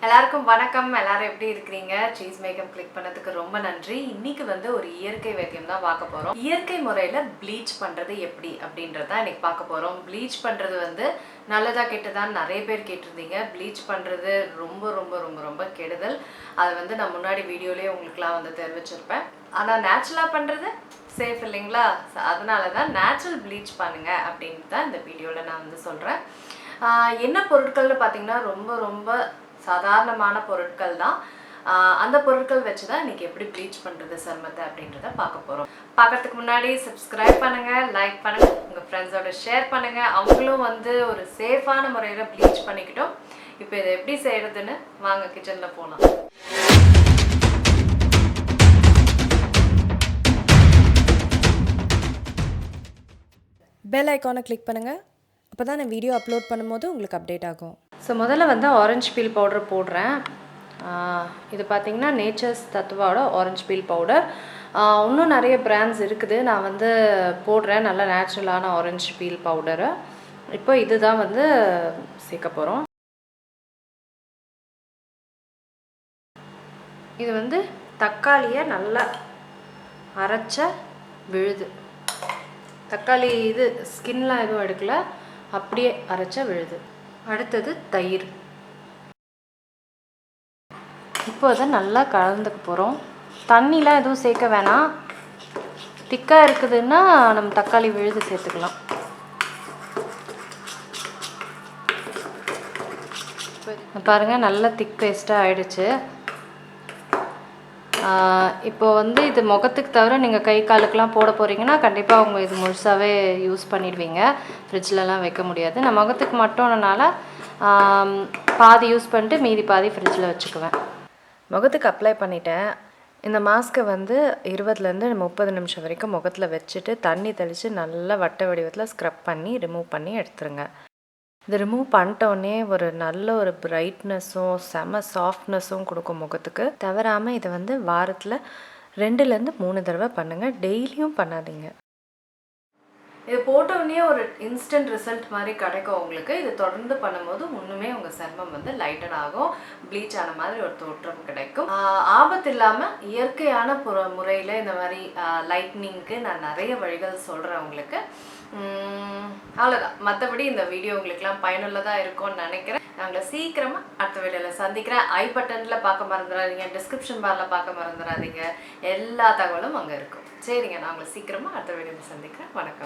எல்லாருக்கும் வணக்கம். எல்லாரும் எப்படி இருக்கீங்க? CheezzMakeup கிளிக் பண்ணதுக்கு ரொம்ப நன்றி. இன்னைக்கு வந்து ஒரு இயற்கை வைத்தியம் தான் பார்க்க போறோம். இயற்கை முறையில ப்ளீச் பண்றது எப்படி அப்படின்றத இன்னைக்கு பார்க்க போறோம். ப்ளீச் பண்றது வந்து நல்லதா கெட்டதான்னு நிறைய பேர் கேட்டிருந்தீங்க. ப்ளீச் பண்றது ரொம்ப ரொம்ப ரொம்ப ரொம்ப கெடுதல். அதை வந்து நான் முன்னாடி வீடியோலயே உங்களுக்குலாம் வந்து தெரிவிச்சிருப்பேன். ஆனா நேச்சுரலா பண்றது சேஃப் இல்லைங்களா? அதனால தான் நேச்சுரல் ப்ளீச் பண்ணுங்க அப்படின்னு தான் இந்த வீடியோவில் நான் வந்து சொல்கிறேன். என்ன பொருட்கள்னு பார்த்தீங்கன்னா ரொம்ப ரொம்ப சாதாரணமான பொருட்கள் தான். அந்த பொருட்கள் வச்சு தான் இன்றைக்கி எப்படி ப்ளீச் பண்ணுறது சருமத்தை அப்படின்றத பார்க்க போகிறோம். பார்க்கறதுக்கு முன்னாடி சப்ஸ்கிரைப் பண்ணுங்கள், லைக் பண்ணுங்கள், உங்கள் ஃப்ரெண்ட்ஸோட ஷேர் பண்ணுங்கள். அவங்களும் வந்து ஒரு சேஃபான முறையில் ப்ளீச் பண்ணிக்கிட்டோம். இப்போ இதை எப்படி செய்கிறதுன்னு வாங்க கிச்சனில் போகலாம். பெல் ஐக்கானை கிளிக் பண்ணுங்கள். அப்போ தான் நான் வீடியோ அப்லோட் பண்ணும்போது உங்களுக்கு அப்டேட் ஆகும். ஸோ முதல்ல வந்து ஆரஞ்சு பீல் பவுடர் போடுறேன். இது பார்த்திங்கன்னா நேச்சர்ஸ் தத்துவாவோட ஆரஞ்சு பீல் பவுடர். இன்னும் நிறைய பிராண்ட்ஸ் இருக்குது. நான் வந்து போடுறேன் நல்ல நேச்சுரலான ஆரஞ்சு பீல் பவுடரு. இப்போ இதுதான் வந்து சேர்க்க போகிறோம். இது வந்து தக்காளியை நல்லா அரைச்ச விழுது. தக்காளி இது ஸ்கின்லாம் எதுவும் எடுக்கல, அப்படியே அரைச்ச விழுது. அடுத்தது தயிர். இப்போ அதை நல்லா கலந்துக்க போகிறோம். தண்ணிலாம் எதுவும் சேர்க்க வேணாம். திக்காக இருக்குதுன்னா நம்ம தக்காளி விழுது சேர்த்துக்கலாம். பாருங்கள் நல்லா திக் பேஸ்ட்டாக ஆயிடுச்சு. இப்போ வந்து இது முகத்துக்கு தவிர நீங்கள் கை காலுக்கெலாம் போட போகிறீங்கன்னா கண்டிப்பாக அவங்க இது முழுசாகவே யூஸ் பண்ணிடுவீங்க. ஃப்ரிட்ஜிலலாம் வைக்க முடியாது. நான் முகத்துக்கு மட்டும்னால பாதி யூஸ் பண்ணிட்டு மீதி பாதி ஃப்ரிட்ஜில் வச்சுக்குவேன். முகத்துக்கு அப்ளை பண்ணிட்டேன். இந்த மாஸ்க்கை வந்து 20லேருந்து 30 நிமிஷம் வரைக்கும் முகத்தில் வச்சுட்டு தண்ணி தெளித்து நல்லா வட்ட வடிவத்தில் ஸ்க்ரப் பண்ணி ரிமூவ் பண்ணி எடுத்துருங்க. இது ரிமூவ் பண்ணிட்டோடனே ஒரு நல்ல ஒரு பிரைட்னஸும் செம சாஃப்ட்னஸும் கொடுக்கும் முகத்துக்கு. தவறாமல் இதை வந்து வாரத்தில் 2லேருந்து 3 தடவை பண்ணுங்கள். டெய்லியும் பண்ணாதீங்க. இது போட்டோடனே ஒரு இன்ஸ்டன்ட் ரிசல்ட் மாதிரி கிடைக்கும் உங்களுக்கு. இது தொடர்ந்து பண்ணும்போது இன்னுமே உங்கள் சருமம் வந்து லைட்டன் ஆகும், ப்ளீச் ஆன மாதிரி ஒரு தோற்றம் கிடைக்கும். ஆபத்து இல்லாமல் இயற்கையான முறையில் இந்த மாதிரி லைட்னிங்க்கு நான் நிறைய வழிகள் சொல்கிறேன் உங்களுக்கு. அவ்வளோதான். மற்றபடி இந்த வீடியோ உங்களுக்குலாம் பயனுள்ளதாக இருக்கும்னு நினைக்கிறேன். நான் உங்களை சீக்கிரமாக அடுத்த வீடியோவில் சந்திக்கிறேன். ஐ பட்டனில் பார்க்க மறந்துடாதீங்க, டிஸ்கிரிப்ஷன் பாரில் பார்க்க மறந்துடாதீங்க. எல்லா தகவலும் அங்கே இருக்கும். சரிங்க, நான் உங்களை சீக்கிரமாக அடுத்த வீடியோவில் சந்திக்கிறேன். வணக்கம்.